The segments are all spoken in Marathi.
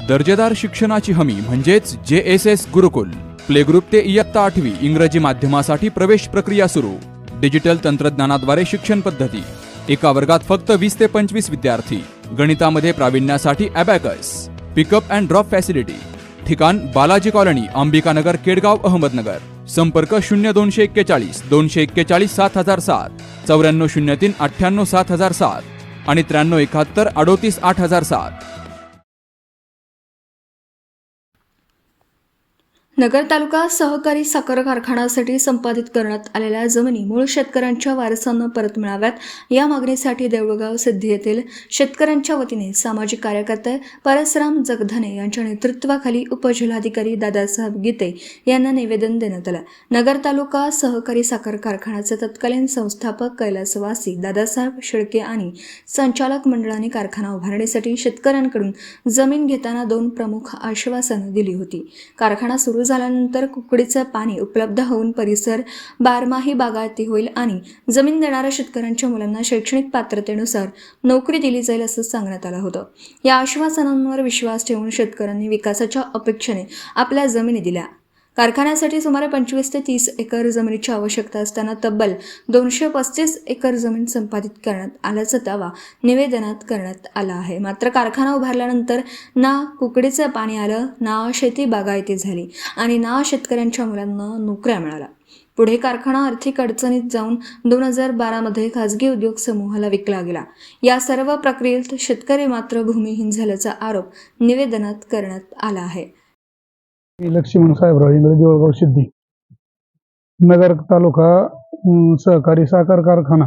दर्जेदार शिक्षणाची हमी म्हणजेच JSS गुरुकुल. प्ले ग्रुप ते इयत्ता 8वी इंग्रजी माध्यमासाठी प्रवेश प्रक्रिया सुरू. डिजिटल तंत्रज्ञानाद्वारे शिक्षण पद्धती. एका वर्गात फक्त 20 ते 25 विद्यार्थी. गणितामध्ये प्रावीण्यासाठी abacus. Pickup and drop facility. ठिकाण बालाजी कॉलनी, अंबिकानगर, केडगाव, अहमदनगर. संपर्क 0241 241 7007, 9403 98 7007 आणि 9371 38 8007. नगर तालुका सहकारी साखर कारखान्यासाठी संपादित करण्यात आलेल्या जमिनी मूळ शेतकऱ्यांच्या वारसांना परत मिळाव्यात या मागणीसाठी देऊळगाव सिद्धी येथील शेतकऱ्यांच्या वतीने सामाजिक कार्यकर्ते परसराम जगधने यांच्या नेतृत्वाखाली उपजिल्हाधिकारी दादासाहेब गीते यांना निवेदन देण्यात आलं. नगर तालुका सहकारी साखर कारखान्याचे तत्कालीन संस्थापक कैलासवासी दादासाहेब शेळके आणि संचालक मंडळाने कारखाना उभारण्यासाठी शेतकऱ्यांकडून जमीन घेताना 2 प्रमुख आश्वासनं दिली होती. कारखाना सुरू झाल्यानंतर कुकडीचं पाणी उपलब्ध होऊन परिसर बारमाही बागायती होईल आणि जमीन देणाऱ्या शेतकऱ्यांच्या मुलांना शैक्षणिक पात्रतेनुसार नोकरी दिली जाईल असं सांगण्यात आलं होतं. या आश्वासनांवर विश्वास ठेवून शेतकऱ्यांनी विकासाच्या अपेक्षेने आपल्या जमिनी दिल्या. कारखान्यासाठी सुमारे 25 ते 30 एकर जमिनीची आवश्यकता असताना तब्बल 235 एकर जमीन संपादित करण्यात आल्याचा दावा निवेदनात करण्यात आला आहे. मात्र कारखाना उभारल्यानंतर ना कुकडीचं पाणी आलं, ना शेती बागायती झाली आणि ना शेतकऱ्यांच्या मुलांना नोकऱ्या मिळाल्या. पुढे कारखाना आर्थिक अडचणीत जाऊन 2012 मध्ये खासगी उद्योग समूहाला विकला गेला. या सर्व प्रक्रियेत शेतकरी मात्र भूमिहीन झाल्याचा आरोप निवेदनात करण्यात आला आहे. लक्ष्मण साहेबराव इंग्रजी देऊळगाव सिद्धी. नगर तालुका सहकारी साखर कारखाना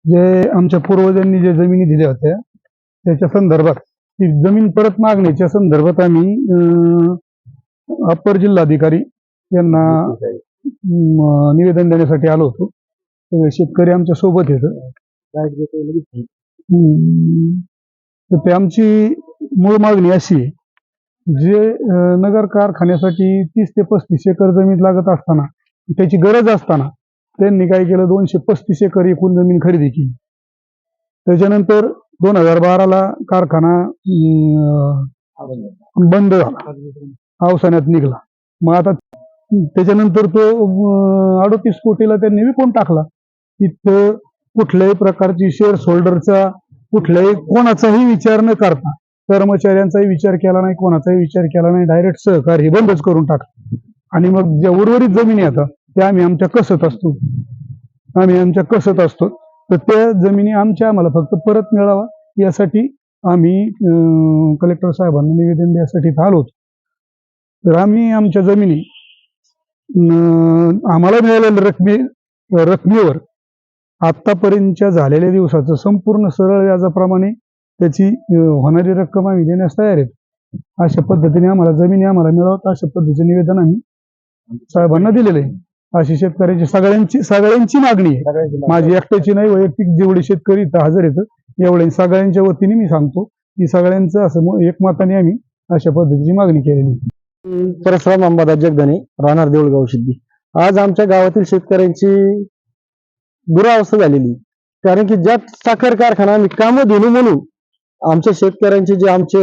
जे आमच्या पूर्वजांनी जे जमिनी दिल्या होत्या त्याच्या संदर्भात ती जमीन परत मागण्याच्या संदर्भात आम्ही अप्पर जिल्हाधिकारी यांना निवेदन देण्यासाठी आलो होतो. सगळे शेतकरी आमच्या सोबत येतं. तर ते आमची मूळ मागणी अशी आहे, जे नगर कारखान्यासाठी 30 ते 35 एकर जमीन लागत असताना, त्याची गरज असताना त्यांनी काय केलं, 235 एकर एकूण जमीन खरेदी केली. त्याच्यानंतर 2012ला कारखाना बंद झाला, अवसानात निघाला. मग आता त्याच्यानंतर तो 38 कोटीला त्यांनी विकून टाकला. तिथं कुठल्याही प्रकारची शेअर्स होल्डरचा कुठल्याही कोणाचाही विचार न करता, कर्मचाऱ्यांचाही विचार केला नाही, कोणाचाही विचार केला नाही, डायरेक्ट सहकार हे बंदच करून टाकलं. आणि मग ज्या उर्वरित जमिनी येतात त्या आम्ही आमच्या कसत असतो. तर त्या जमिनी आम्हाला फक्त परत मिळावा यासाठी आम्ही कलेक्टर साहेबांना निवेदन द्यायसाठी आलो होतो. तर आम्ही आमच्या जमिनी आम्हाला मिळालेल्या रकमेवर आतापर्यंतच्या झालेल्या दिवसाचं संपूर्ण सरळ व्याजाप्रमाणे त्याची होणारी रक्कम आम्ही देण्यास तयार आहेत. अशा पद्धतीने आम्हाला जमिनी मिळावत अशा पद्धतीचे निवेदन आम्ही साहेबांना दिलेलं आहे. अशी शेतकऱ्याची सगळ्यांची मागणी आहे, माझी एकट्याची नाही. वैयक्तिक जेवढे शेतकरी इथं हजर येतं एवढे सगळ्यांच्या वतीने मी सांगतो की सगळ्यांचं असं एकमताने आम्ही अशा पद्धतीची मागणी केलेली. परसराम अंबादास जगधने, राहणार देऊळगाव सिद्धी. आज आमच्या गावातील शेतकऱ्यांची दुरावस्था झालेली, कारण की ज्या साखर कारखाना आम्ही कामं दिलो म्हणून आमच्या शेतकऱ्यांचे जे आमचे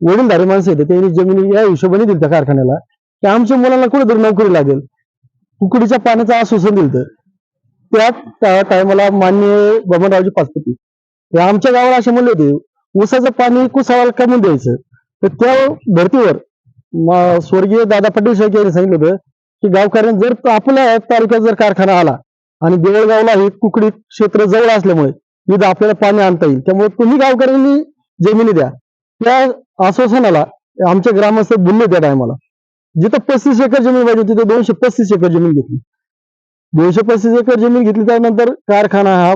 वडीलधारी माणसं आहेत त्यांनी जमिनी या हिशोबाने दिली त्या कारखान्याला की आमच्या मुलांना कुठेतरी नोकरी लागेल. कुकडीच्या पाण्याचं आश्वासन दिलं. त्या टायमाला माननीय बबनरावजी पाचपती हे आमच्या गावाला असे म्हणले होते, ऊसाचं पाणी कुसावाला कमी द्यायचं. तर त्या धर्तीवर स्वर्गीय दादा पाटील शेळके यांनी सांगितलं होतं की गावकऱ्यांना जर आपल्या तालुक्यात जर कारखाना आला आणि देवळगावला हे कुकडी क्षेत्र जवळ असल्यामुळे इथं आपल्याला पाणी आणता येईल, त्यामुळे तुम्ही गावकऱ्यांनी जमिनी द्या. त्या आश्वासनाला आमच्या ग्रामस्थ बोलले. त्या टायमाला जिथं 35 एकर जमीन पाहिजे तिथे 235 एकर जमीन घेतली. 235 एकर जमीन घेतली. त्यानंतर कारखाना हा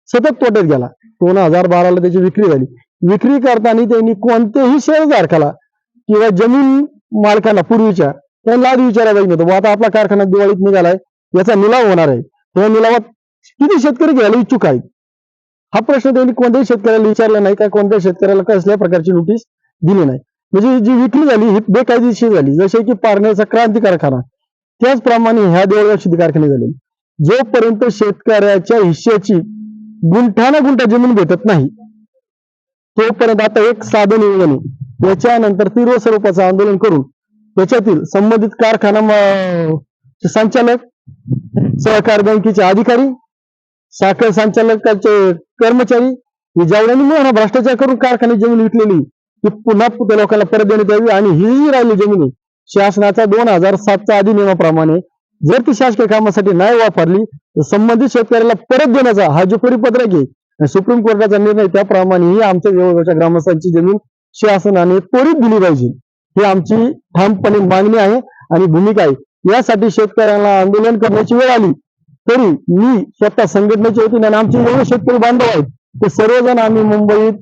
सतत तोट्यात गेला. 2012ला त्याची विक्री झाली. विक्री करताना त्यांनी कोणत्याही शेअरधारकाला किंवा जमीन मालकांना पूर्वीच्या त्यांना आधी विचारायला पाहिजे होतं, आता आपला कारखाना दिवाळीत निघालाय, याचा निलाव होणार आहे, त्या निलावात किती शेतकरी घ्यायला इच्छुक आहेत हा प्रश्न त्यांनी कोणत्याही शेतकऱ्याला विचारला नाही का कोणत्याही शेतकऱ्याला कसल्या प्रकारची नोटीस दिली नाही. म्हणजे जी विक्री झाली ही बेकायदेशीर झाली. जसे की पारनेरचा क्रांती कारखाना, त्याचप्रमाणे ह्या देवळगाव सिद्धी कारखाने झाले. जोपर्यंत शेतकऱ्याच्या हिश्श्याची गुंठा ना गुंठा जमीन भेटत नाही तोपर्यंत आता एक साधं निवेदन आहे त्याच्यानंतर तीव्र स्वरूपाचं आंदोलन करून त्याच्यातील संबंधित कारखाना संचालक, सहकार बँकेचे अधिकारी, साखर संचालकाचे कर्मचारी जेवढ्यांनी म्हणा भ्रष्टाचार करून कारखाने जमीन विकलेली ती पुन्हा त्या लोकांना परत देण्यात यावी आणि ही राहिली जमिनी शासनाचा 2007च्या अधिनियमाप्रमाणे जर ती शासकीय कामासाठी नाही वापरली तर संबंधित शेतकऱ्याला परत देण्याचा हा जो परिपत्रक आहे सुप्रीम कोर्टाचा निर्णय त्याप्रमाणे ही आमच्या जवळच्या ग्रामस्थांची जमीन शासनाने त्वरित दिली पाहिजे ही आमची ठामपणे मागणी आहे आणि भूमिका आहे। यासाठी शेतकऱ्यांना आंदोलन करण्याची वेळ आली तरी मी स्वतः संघटनेच्या वतीने आणि आमचे जेवढे शेतकरी बांधव आहेत ते सर्वजण आम्ही मुंबईत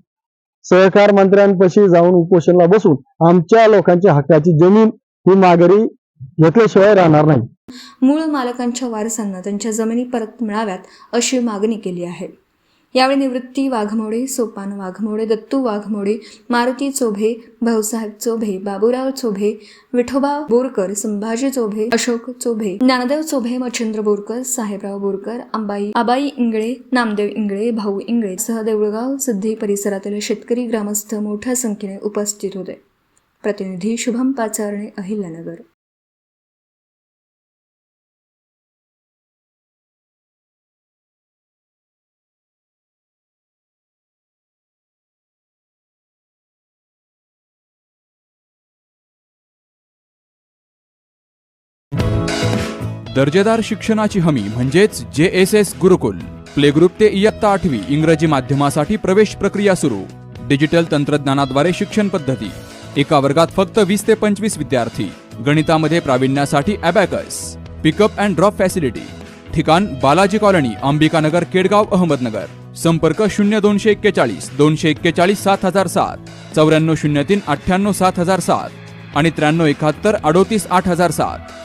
सहकार मंत्र्यांपाशी जाऊन उपोषणाला बसून आमच्या लोकांच्या हक्काची जमीन ही माघारी घेतल्याशिवाय राहणार नाही। मूळ मालकांच्या वारसांना त्यांच्या जमिनी परत मिळाव्यात अशी मागणी केली आहे। यावेळी निवृत्ती वाघमोडे, सोपान वाघमोडे, दत्तू वाघमोडे, मारुती चोभे, भाऊसाहेब चोभे, बाबूराव चोभे, विठोबा बोरकर, संभाजी चोभे, अशोक चोभे, ज्ञानदेव चोभे, मच्छिंद्र बोरकर, साहेबराव बोरकर, आबाई इंगळे, नामदेव इंगळे, भाऊ इंगळे सह देऊळगाव सिद्धी परिसरातील शेतकरी ग्रामस्थ मोठ्या संख्येने उपस्थित होते। प्रतिनिधी शुभम पाचारणे, अहिल्यानगर। दर्जेदार शिक्षणाची हमी म्हणजेच JSS गुरुकुल। प्ले ग्रुप ते इयत्ता 8वी इंग्रजी माध्यमासाठी प्रवेश प्रक्रिया सुरू। डिजिटल तंत्रज्ञानाद्वारे शिक्षण पद्धती। एका वर्गात फक्त 20 ते 25 विद्यार्थी। गणितामध्ये प्रावीण्यासाठी abacus. Pickup and drop facility. ठिकाण बालाजी कॉलनी, अंबिकानगर, केडगाव, अहमदनगर। संपर्क 0241 241 7007, 9403 98 7007 आणि 9371 38 8007।